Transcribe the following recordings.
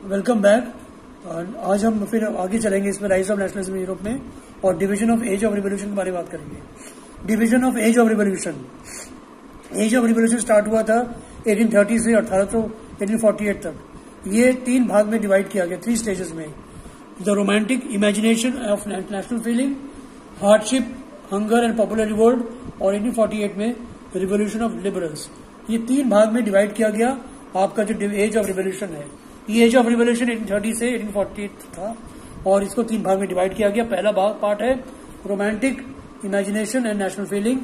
Welcome back. आज हम फिर आगे चलेंगे इसमें राइज ऑफ नेशनलिज्म यूरोप में और division of age of revolution के बारे में बात करेंगे। Division of age of revolution. Age of revolution start हुआ था 1830 से 1848 तक। ये 3 भाग में डिवाइड किया गया, 3 स्टेजेस में। The romantic imagination of national feeling, hardship, hunger and popular revolt, और 1848 में रिवोल्यूशन ऑफ लिबरल्स। ये 3 भाग में डिवाइड किया गया आपका जो एज ऑफ रिवोल्यूशन है। ये एज ऑफ रिवोल्यूशन 1830 से 1848 था और इसको 3 भाग में डिवाइड किया गया। पहला पार्ट है romantic imagination and national feeling,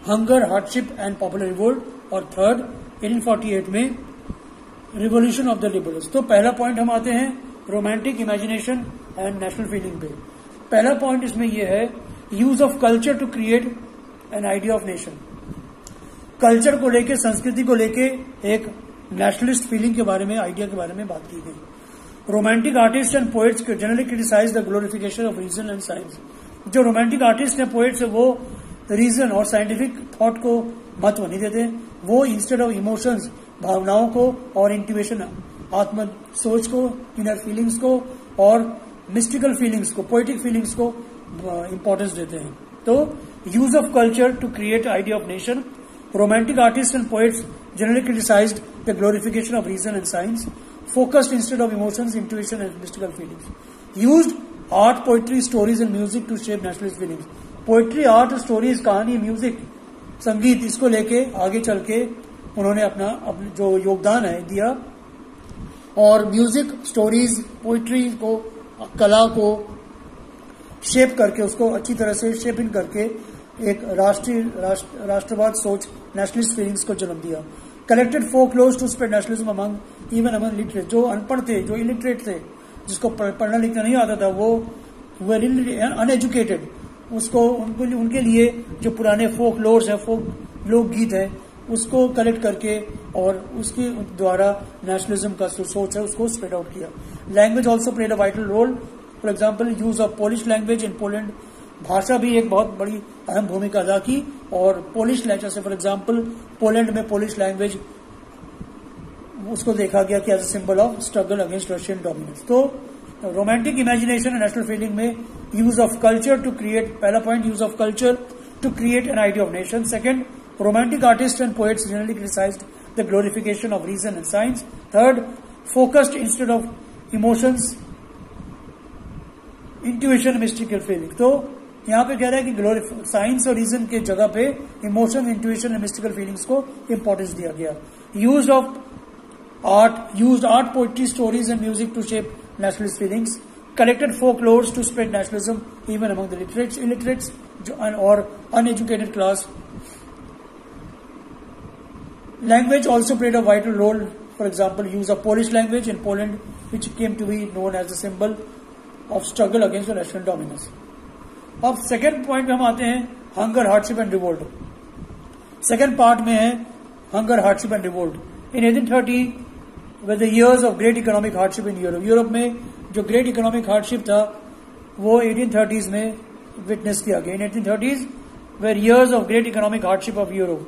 hunger, hardship and popular revolt, और थर्ड 1848 में रिवोल्यूशन ऑफ द लिबरल्स। तो पहला पॉइंट हम आते हैं romantic imagination and national feeling पे। पहला पॉइंट इसमें यह है use of culture to create an idea of nation. Culture को लेके, संस्कृति को लेके एक नेशनलिस्ट फीलिंग के बारे में, आइडिया के बारे में बात की गई। Romantic artist and poets generally criticize the glorification of reason and science. जो रोमांटिक आर्टिस्ट है, पोएट्स है, वो रीजन और साइंटिफिक थॉट को महत्व नहीं देते। वो इंस्टेड ऑफ इमोशंस, भावनाओं को और इंट्यूएशन, आत्म सोच को, इनर फीलिंग्स को और मिस्टिकल फीलिंग्स को, पोएटिक फीलिंग्स को इंपॉर्टेंस देते हैं। तो use of culture to create idea of nation. Romantic artists and poets generally criticized the glorification of reason and science, focused instead of emotions, intuition and mystical feelings. Used art, poetry, stories and music to shape nationalist feelings. Poetry, art, stories, कहानी, music, संगीत, इसको लेके आगे चल के उन्होंने अपना जो योगदान है दिया। और म्यूजिक, स्टोरीज, पोइट्री को, कला को शेप करके, उसको अच्छी तरह से शेप इन करके एक राष्ट्रवाद सोच, नेशनलिस्ट फीलिंग्स को जन्म दिया। Collected folk lores to spread nationalism among even among literate. जो अनपढ़ थे, जो इलिटरेट थे, जिसको पढ़ना लिखना नहीं आता था, वो अनएजुकेटेड, उसको उनके लिए जो पुराने फोक लोर्स हैं, फोक लोकगीत है, उसको कलेक्ट करके और उसके द्वारा नेशनलिज्म का सोच है उसको स्प्रेड आउट किया। Language also played a vital role. For example use of Polish language in Poland. भाषा भी एक बहुत बड़ी अहम भूमिका अदा की। और पोलिश लैंग्वेज, जैसे फॉर एग्जाम्पल पोलैंड में पोलिश लैंग्वेज, उसको देखा गया कि as a symbol of struggle against Russian dominance. तो romantic imagination and national feeling में use of culture to create, पहला point use of culture to create an idea of nation. Second, romantic artist and poets generally criticized the glorification of reason and science. Third, focused instead of emotions, intuition, mystical feeling. तो यहाँ पे कह रहा है कि science और reason के जगह पे emotion, intuition and mystical feelings को इंपॉर्टेंस दिया गया। Use art, poetry, stories and music to shape nationalist feelings. Collected folk lores to spread nationalism even among the illiterates और uneducated class. Language also played a vital role. For example use of Polish language in Poland which came to be known as the symbol of struggle against the Russian dominance. अब second point पे हम आते हैं hunger, hardship and revolt. Second part में है hunger, hardship and revolt. In 1830 with the years of great economic hardship in Europe. Europe में जो great economic hardship था वो 1830s में विटनेस किया गया। In 1830s were years of great economic hardship of Europe.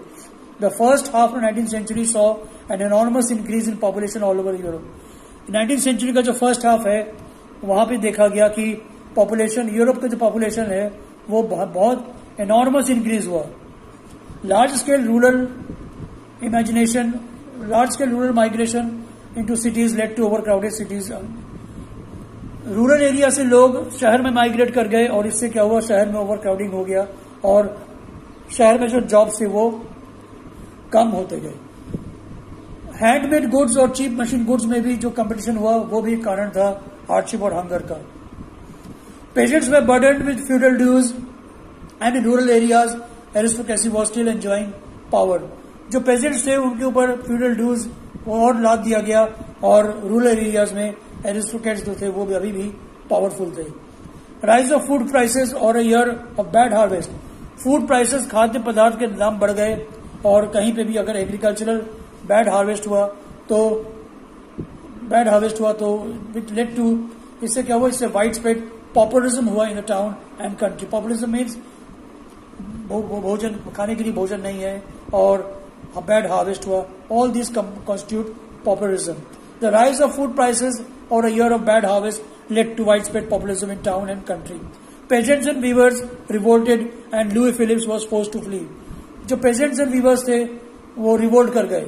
The first half of 19th century saw an enormous increase in population all over Europe। 19th century का जो first half है वहां पे देखा गया कि पॉपुलेशन, यूरोप का जो पॉपुलेशन है वो बहुत एनॉर्मस इंक्रीज हुआ। Large scale rural imagination, large scale rural migration into cities led to overcrowded cities. Rural area से लोग शहर में माइग्रेट कर गए और इससे क्या हुआ, शहर में ओवर क्राउडिंग हो गया और शहर में जो जॉब्स थे वो कम होते गए। हैंडमेड गुड्स और चीप मशीन गुड्स में भी जो कंपटीशन हुआ वो भी कारण था हार्डशिप और हंगर का। Peasants were burdened with feudal dues and in rural areas aristocracy was still enjoying power। जो peasants थे उनके ऊपर feudal dues और लाद दिया गया और रूरल एरियाज में aristocrats जो थे वो भी अभी भी पावरफुल थे। Rise of food prices और a year of bad harvest। Food prices, खाद्य पदार्थ के दाम बढ़ गए और कहीं पे भी अगर एग्रीकल्चरल बैड हार्वेस्ट हुआ तो इट लेड टू, इससे क्या हुआ, इससे वाइड स्प्रेड पॉपुलिज्म हुआ in the town and country. Populism means भोजन, खाने के लिए भोजन नहीं है और बैड हार्वेस्ट हुआ। All this constitute populism. The rise of food prices or a year of bad harvest led to widespread populism in town and country. Peasants and weavers revolted and Louis Philippe was forced to flee. जो peasants and weavers थे वो revolt कर गए,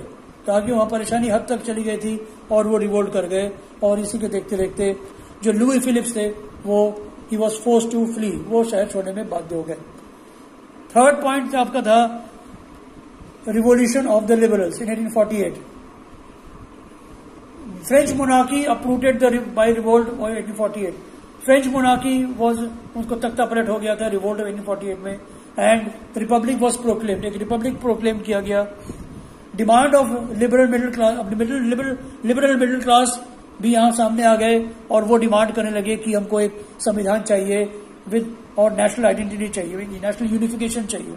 ताकि वहां परेशानी हद तक चली गई थी और वो रिवोल्ट कर गए, और इसी के देखते देखते जो लुई फिलिप्स थे वो ही वॉज फोर्स्ड टू फ्ली, वो शहर छोड़ने में बाध्य हो गए. थर्ड पॉइंट आपका था revolution of the liberals in 1848. French monarchy uprooted by revolt of 1848. French monarchy was, उनको तख्ता पलट हो गया था रिवोल्ट ऑफ 1848 में, एंड रिपब्लिक वॉज प्रोक्लेम्ड, एक रिपब्लिक प्रोक्लेम किया गया. Demand of liberal middle class, liberal middle class भी यहां सामने आ गए और वो डिमांड करने लगे कि हमको एक संविधान चाहिए विद और नेशनल आइडेंटिटी चाहिए, नेशनल यूनिफिकेशन चाहिए.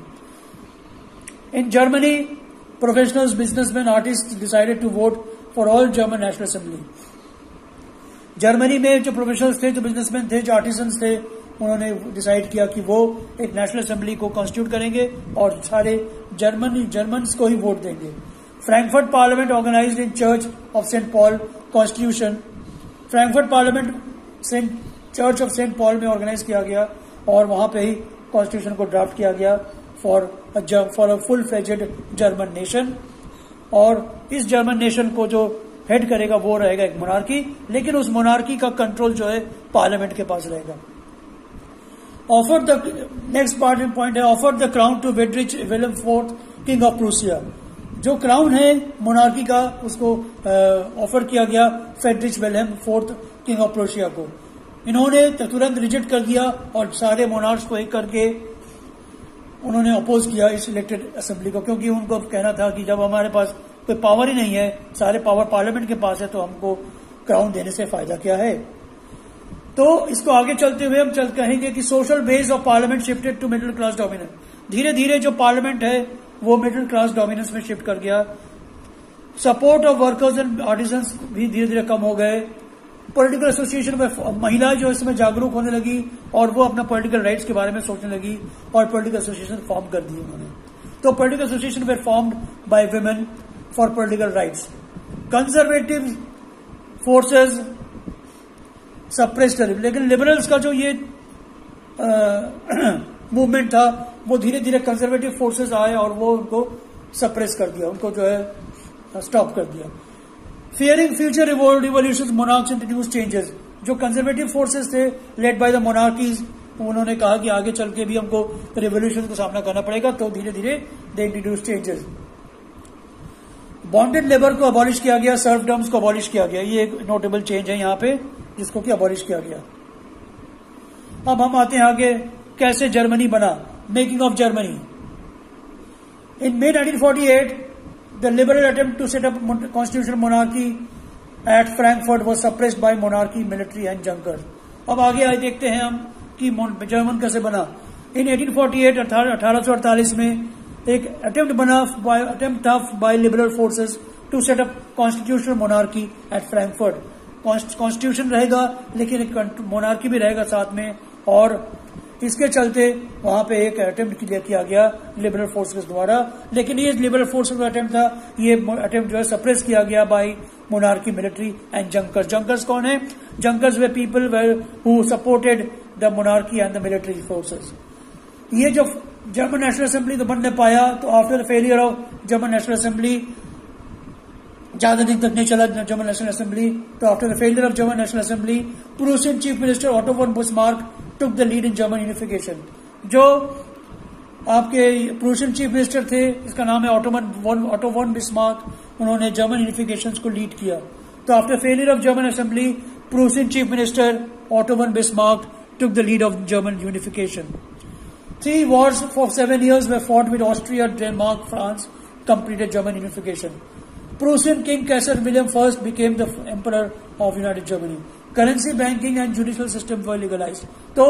In Germany professionals, businessman, artist decided to vote for all German national assembly. Germany में जो प्रोफेशनल्स थे, जो बिजनेसमैन थे, जो आर्टिसंस थे, उन्होंने डिसाइड किया कि वो एक नेशनल असेंबली को कॉन्स्टिट्यूट करेंगे और सारे जर्मन्स को ही वोट देंगे. Frankfurt parliament organized in church of Saint Paul constitution. Frankfurt parliament church of Saint Paul में ऑर्गेनाइज किया गया और वहां पे ही कॉन्स्टिट्यूशन को ड्राफ्ट किया गया for a full fledged German nation. और इस जर्मन नेशन को जो हेड करेगा वो रहेगा एक मोनार्की, लेकिन उस मोनार्की का कंट्रोल जो है पार्लियामेंट के पास रहेगा. ऑफर द नेक्स्ट पॉइंट है offer the crown to Friedrich William fourth king of Prussia. जो क्राउन है मोनार्की का उसको ऑफर किया गया Friedrich William fourth king of Prussia को. इन्होंने तुरंत रिजेक्ट कर दिया और सारे मोनार्क्स को एक करके उन्होंने अपोज किया इस इलेक्टेड असेंबली को, क्योंकि उनको कहना था कि जब हमारे पास कोई पावर ही नहीं है, सारे पावर पार्लियामेंट के पास है, तो हमको क्राउन देने से फायदा क्या है. तो इसको आगे चलते हुए हम कहेंगे कि social base of parliament shifted to middle class dominance. धीरे धीरे जो पार्लियामेंट है वो मिडिल क्लास डोमिनेंस में शिफ्ट कर गया. Support of workers and artisans भी धीरे धीरे कम हो गए. पॉलिटिकल एसोसिएशन में महिलाएं जो इसमें जागरूक होने लगी और वो अपना पॉलिटिकल राइट्स के बारे में सोचने लगी और पॉलिटिकल एसोसिएशन फॉर्म कर दी उन्होंने. तो political association way formed by women for political rights. Conservative forces suppressed, लेकिन लिबरल्स का जो ये मूवमेंट था वो धीरे धीरे कंजर्वेटिव फोर्सेज आए और वो उनको सप्रेस कर दिया, उनको जो है स्टॉप कर दिया. Fearing future revolution monarchs introduce changes. जो कंजर्वेटिव फोर्सेज थे लेड बाय द मोनार्कीज, उन्होंने कहा कि आगे चल के भी हमको रिवोल्यूशन का सामना करना पड़ेगा, तो धीरे धीरे they introduce changes. Bonded labour को अबॉलिश किया गया, सर्वडम्स को अबॉलिश किया गया. ये एक नोटेबल चेंज है यहाँ पे जिसको कि अबॉलिश किया गया. अब हम आते हैं आगे कैसे जर्मनी बना. Making of Germany. In May 1948 the liberal attempt to set up constitutional monarchy at Frankfurt was suppressed by monarchy, military and Junkers. अब आगे आए देखते हैं हम कि जर्मन कैसे बना. इन 1848 1848 में एक अटेम्प्ट था by liberal forces to set up constitutional monarchy at Frankfurt. Constitution रहेगा लेकिन एक मोनार्की भी रहेगा साथ में, और इसके चलते वहां पे एक अटेम्प्ट किया गया लिबरल फोर्सेस द्वारा. लेकिन ये लिबरल फोर्सेस का अटेम्प्ट था, ये अटेम्प्ट जो है सप्रेस किया गया by monarchy, military and Junkers. Junkers कौन है? जंकर्स वे people who supported the monarchy and the military forces. ये जो जर्मन नेशनल असेंबली तो बनने पाया, तो after the failure of German national assembly, ज्यादा दिन तक नहीं चला जर्मन नेशनल असेंबली, तो after the failure of German national assembly Prussian chief minister Otto von Bismarck took the lead in German unification. जो आपके प्रूसियन चीफ मिनिस्टर थे, इसका नाम है ऑटो वॉन बिस्मार्क, उन्होंने जर्मन यूनिफिकेशन को लीड किया. तो after failure of German assembly Prussian chief minister Otto von Bismarck took the lead of German unification. 3 wars for 7 years were fought with Austria, Denmark, France, completed German unification. Prussian King Kaiser William I became the Emperor of United Germany. Currency, banking and judicial system were legalize. तो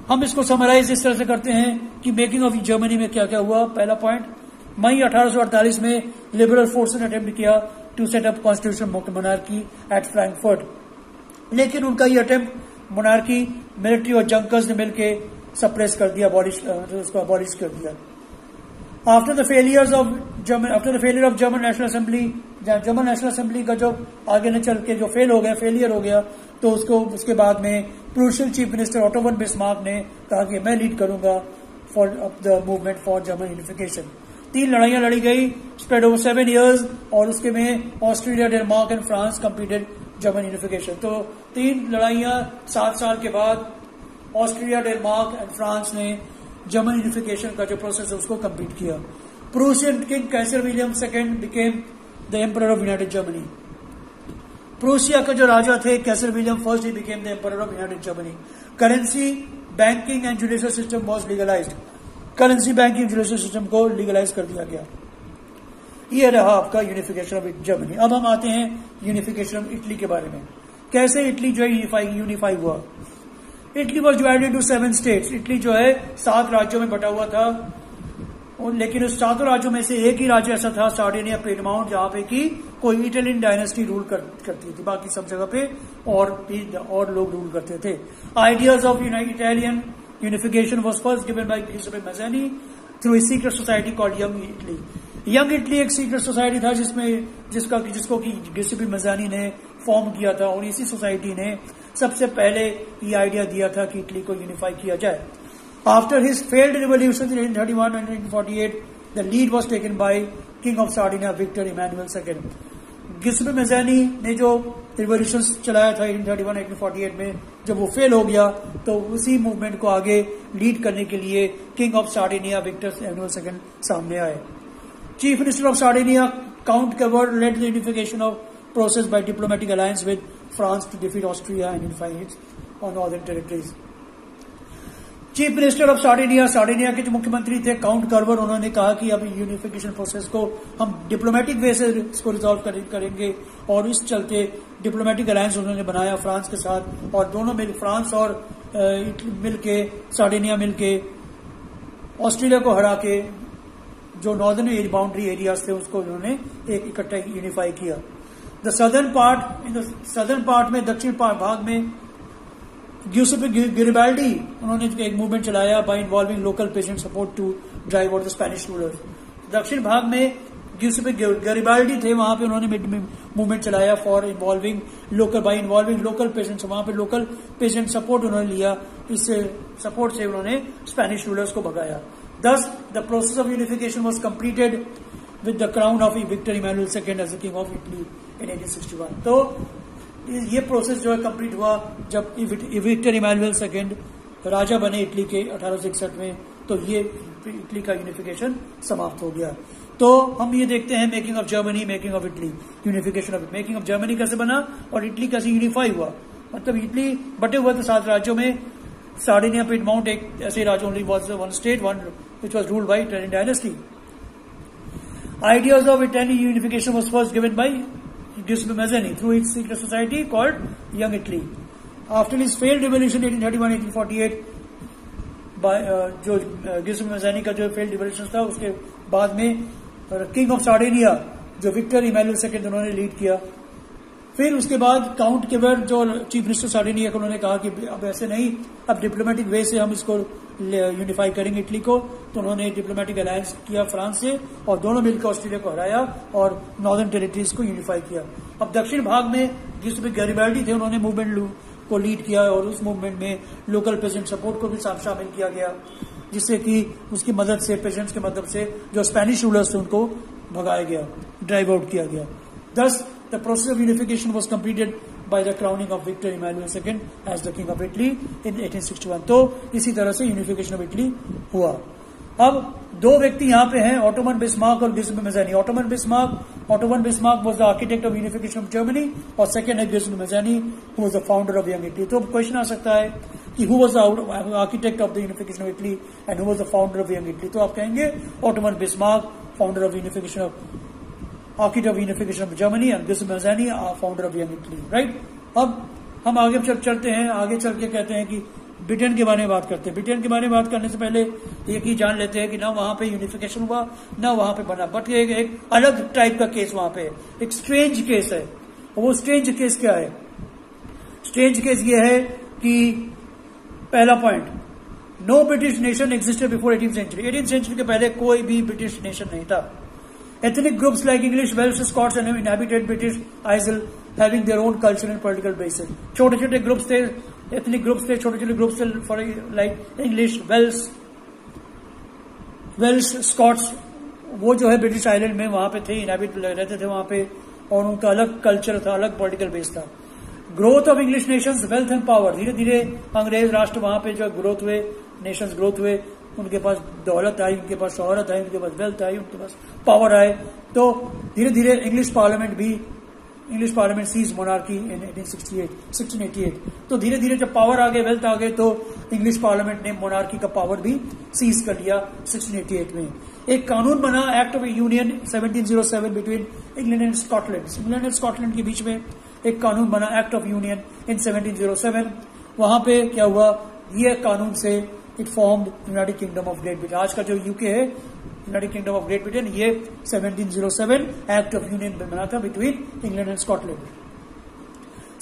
हम इसको summarise इस तरह से करते हैं कि making of Germany में क्या क्या हुआ. पहला पॉइंट, मई 1848 में लिबरल फोर्स ने अटेम्प्ट किया to set up constitutional monarchy at Frankfurt, लेकिन उनका ये अटेम्प्ट मोनार्की, मिलिट्री और जंकर्स ने मिलकर सप्रेस कर दिया, उसको अबॉलिश कर दिया. After the failures of after the failure of German national assembly, German national assembly का जो आगे न चल के जो फेलियर हो गया, तो उसके बाद में Prussian chief minister auto von Bismarck ने कहा कि मैं लीड करूंगा for the movement for German unification. 3 लड़ाइयां लड़ी गई, स्प्रेड ओवर 7 years, और उसके में Australia, Denmark and France completed German unification. तो 3 लड़ाइयां 7 साल के बाद ऑस्ट्रेलिया, डेनमार्क एंड फ्रांस ने जर्मन यूनिफिकेशन का जो प्रोसेस है उसको कंप्लीट किया। Prussian king Kaiser William second became the emperor of united Germany. Prussia का जो राजा थे कैसर विलियम फर्स्ट, ही became the emperor of united Germany. Currency, banking and judicial system was legalized. Currency, banking, judicial system को legalise कर दिया गया। ये रहा आपका यूनिफिकेशन ऑफ जर्मनी। अब हम आते हैं यूनिफिकेशन ऑफ इटली के बारे में। कैसे इटली जो है यूनिफाई हुआ। Italy was divided into 7 states. Italy जो है 7 राज्यों में बटा हुआ था, लेकिन उस 7 राज्यों में से एक ही राज्य ऐसा था, सार्डिनिया, पिएडमोंट, जहां पे कि कोई इटालियन डायनेस्टी रूल करती थी। बाकी सब जगह पे और लोग रूल करते थे। Ideas of Italian unification was first given by Giuseppe Mazzini through a secret society called Young Italy. Young Italy एक सीक्रेट सोसाइटी था जिसको कि गिउसेप्पे मैज़ानी ने फॉर्म किया था, और इसी सोसाइटी ने सबसे पहले ये आइडिया दिया था कि इटली को यूनिफाई किया जाए। After his failed revolutions in 1831 and 1848, the lead was taken by King of Sardinia, Victor Emmanuel II. Giuseppe Mazzini ने जो रिवॉल्यूशंस चलाया था 1831-1848 में, जब वो फेल हो गया तो उसी मूवमेंट को आगे लीड करने के लिए king of Sardinia Victor Emmanuel II सामने आए। Chief minister of Sardinia count Cavour led the unification of process by diplomatic alliance with France to defeat Austria and unify its own northern territories. Chief minister of Sardinia के जो मुख्यमंत्री थे count कर्वर, उन्होंने कहा कि अब यूनिफिकेशन प्रोसेस को हम डिप्लोमेटिक वे से इसको रिजॉल्व करेंगे, और इस चलते डिप्लोमेटिक अलायंस उन्होंने बनाया फ्रांस के साथ, और दोनों फ्रांस और मिलके सार्डिनिया मिलके ऑस्ट्रेलिया को हरा के जो नॉर्दर्न बाउंड्री एरियाज थे उसको उन्होंने एक इकट्ठा यूनिफाई किया। इन द सदर्न पार्ट में, दक्षिण भाग में गिउसेप्पे गैरिबाल्डी उन्होंने एक मूवमेंट चलाया by involving local peasant support to drive out the Spanish rulers. दक्षिण भाग में गिउसेप्पे गैरिबाल्डी थे, वहां पे उन्होंने मूवमेंट चलाया फॉर इन्वॉल्विंग लोकल पेजेंट्स। वहां पे लोकल पेजेंट सपोर्ट उन्होंने लिया, इससे सपोर्ट से उन्होंने स्पेनिश रूलर्स को भगाया। Thus, the process of unification was completed with the crown of Victor Emmanuel II as the King of Italy in 1861. तो ये प्रोसेस जो है कंप्लीट हुआ जब विक्टर इमैनुअल II राजा बने इटली के 1861 में, तो ये इटली का यूनिफिकेशन समाप्त हो गया। तो हम ये देखते हैं making of Germany, making of Italy, unification of making of Germany कैसे बना और इटली कैसे यूनिफाई हुआ। मतलब इटली बटे हुए थे 7 राज्यों में, सार्डिनिया, पिएडमोंट एक ऐसे राज्य only was one state, one which was ruled by Italian dynasty. Ideas of Italian unification was first given by Giuseppe Mazzini through its secret society called Young Italy. After his failed revolution 1831-1848, by जो Giuseppe Mazzini का जो failed revolution था, उसके बाद में king of Sardinia जो Victor Emmanuel II उन्होंने lead किया। फिर उसके बाद काउंट केवर जो चीफ मिनिस्टर सार्डिनिया को, उन्होंने कहा कि अब ऐसे नहीं, अब डिप्लोमेटिक वे से हम इसको यूनिफाई करेंगे इटली को। तो उन्होंने डिप्लोमेटिक अलायंस किया फ्रांस से, और दोनों मिलकर ऑस्ट्रेलिया को हराया और नॉर्दर्न टेरिटरीज को यूनिफाई किया। अब दक्षिण भाग में जिसमें गैरिबाल्डी थे, उन्होंने मूवमेंट को लीड किया, और उस मूवमेंट में लोकल पेजेंट सपोर्ट को भी शामिल किया गया, जिससे कि उसकी मदद से, पेजेंट्स की मदद से जो स्पेनिश रूलर्स थे उनको भगाया गया, ड्राइव आउट किया गया। Thus, the process of unification was completed by the crowning of Victor Emmanuel II as the King of Italy in 1861. तो इसी तरह से यूनिफिकेशन ऑफ इटली हुआ। अब 2 व्यक्ति यहाँ पे हैं, ऑटोमन बिस्मार्क और Giuseppe Mazzini. Otto von Bismarck was the architect of unification of Germany, और सेकेंड है Giuseppe Mazzini, who was the founder of Young Italy. तो क्वेश्चन आ सकता है कि who was the architect of the unification of Italy and who was the founder of Young Italy? तो आप कहेंगे Otto von Bismarck, founder of unification of architect of unification of Germany, and Giuseppe Mazzini founder of Young Italy, right. अब हम आगे चलते हैं, आगे चल के कहते हैं कि ब्रिटेन के बारे में बात करते हैं। ब्रिटेन के बारे में बात करने से पहले एक ही जान लेते हैं कि ना वहां पे यूनिफिकेशन हुआ ना वहां पे बना, बट एक अलग टाइप का केस वहां पे, एक स्ट्रेंज केस है। वो स्ट्रेंज केस क्या है? स्ट्रेंज केस ये है कि पहला point, no British nation existed before 18th century। 18th century के पहले कोई भी ब्रिटिश नेशन नहीं था। Ethnic groups like English, Welsh, Scots and inhabited British Isles having their own cultural and political basis. छोटे छोटे ग्रुप्स थे, एथनिक ग्रुप्स थे, छोटे छोटे ग्रुप्स थे, for like English, Wales, Scots, वो जो है ब्रिटिश आइलैंड में वहां पे थे, इनहैबिट रहते थे वहां पे, और उनका अलग कल्चर था, अलग पॉलिटिकल बेस था. Growth of English Nations, wealth and power. धीरे धीरे अंग्रेज राष्ट्र वहां पे जो ग्रोथ हुए, नेशंस ग्रोथ हुए, उनके पास दौलत आई, उनके पास शोहरत आई, उनके पास वेल्थ आई, उनके पास पावर आए. तो धीरे धीरे इंग्लिश पार्लियामेंट सीज मोनार्की इन 1688. तो धीरे धीरे जब पावर आ गए, वेल्थ आ गए, तो इंग्लिश पार्लियामेंट ने मोनार्की का पावर भी सीज कर लिया 1688 में. एक कानून बना, act of union 1707 between England and Scotland. England and Scotland के बीच में एक कानून बना, एक्ट ऑफ यूनियन इन 1707. वहां पे क्या हुआ, ये कानून से it formed United Kingdom of Great Britain. आज का जो यूके है, United Kingdom of Great Britain, ये 1707 एक्ट ऑफ यूनियन बना था between England and Scotland.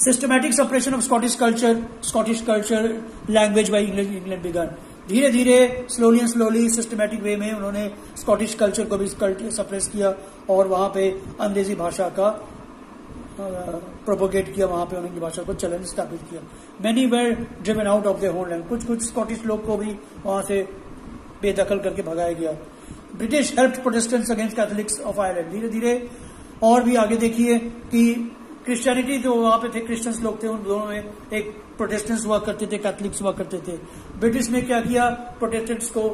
Systematic separation of Scottish culture language by England began. धीरे धीरे slowly and slowly systematic way में उन्होंने स्कॉटिश कल्चर को भी सप्रेस किया और वहां पे अंग्रेजी भाषा का प्रोपोगेट किया, वहां पे उनकी भाषा को चलन स्थापित किया. Many were driven out of their homeland. कुछ स्कॉटिश लोग को भी वहां से बेदखल करके भगाया गया. British helped Protestants against Catholics of Ireland. धीरे धीरे और भी आगे देखिए कि क्रिश्चियनिटी जो वहां पे थे, क्रिश्चियंस लोग थे, उन दोनों में एक प्रोटेस्टेंट्स हुआ करते थे, कैथोलिक्स हुआ करते थे. ब्रिटिश ने क्या किया, प्रोटेस्टेंट्स को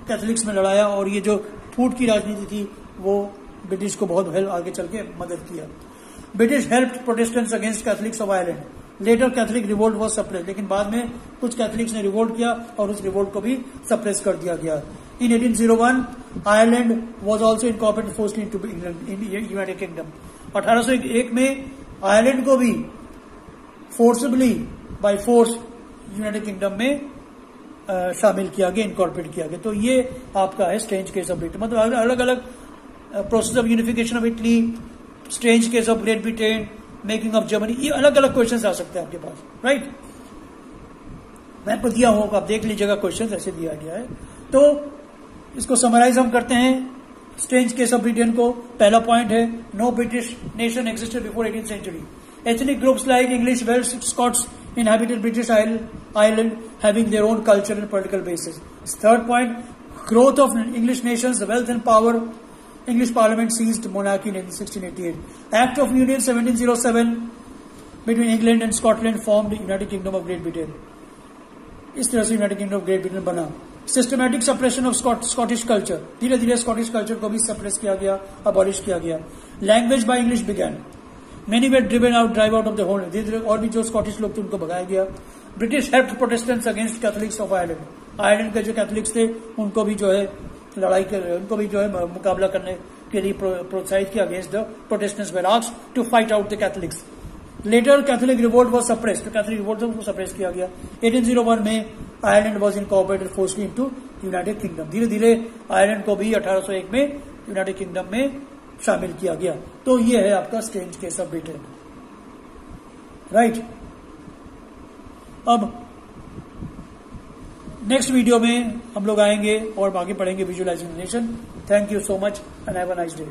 कैथोलिक्स में लड़ाया, और ये जो फूट की राजनीति थी वो ब्रिटिश को बहुत आगे चल के मदद किया. British helped Protestants against Catholics of Ireland. Later Catholic revolt was suppress. लेकिन बाद में कुछ कैथोलिक्स ने रिवोल्ट किया और उस रिवोल्ट को भी सप्रेस कर दिया गया. In 1801 Ireland was also incorporated forcely into England in United Kingdom. 1801 में आयरलैंड को भी forcibly by force United Kingdom में शामिल किया गया, इनकॉर्पोरेट किया गया. तो ये आपका है स्ट्रेंज केस ऑफ ब्रिटेन. मतलब अलग अलग process of unification of Italy, strange case of Great Britain, making of Germany, ये अलग अलग क्वेश्चन आ सकते हैं आपके पास. राइट, मैं आपको दिया हूं, आप देख लीजिएगा, क्वेश्चन ऐसे दिया गया है. तो इसको समराइज हम करते हैं स्ट्रेंज केस ऑफ ब्रिटेन को. पहला पॉइंट है, no British nation existed before 18th century. Ethnic groups like English, Welsh, Scots inhabited British island having their own culture and political basis. Third point, growth of English nations, wealth and power. English Parliament seized monarchy in 1688. Act of Union 1707 between England and Scotland formed United Kingdom of Great Britain. इस तरह से United Kingdom of Great Britain बना. Systematic suppression of Scottish culture. धीरे धीरे Scottish culture को भी suppress किया गया, abolish किया गया. Language by English began. Many were drive out of the whole. धीरे धीरे और भी जो स्कॉटिश लोग थे उनको भगाया गया. British helped Protestants against Catholics of Ireland. Ireland के जो कैथोलिक्स थे उनको भी जो है उनको भी जो है मुकाबला करने के लिए प्रोत्साहित किया against the Protestants were asked to fight out the Catholics. Later Catholic revolt was suppressed. Catholic revolt को सप्रेस किया गया. 1801 में Ireland was incorporated forcely into United Kingdom. धीरे धीरे आयरलैंड को भी 1801 में यूनाइटेड किंगडम में शामिल किया गया. तो ये है आपका strange case of Britain. Right, अब नेक्स्ट वीडियो में हम लोग आएंगे और आगे पढ़ेंगे visualization. Thank you so much and have a nice day.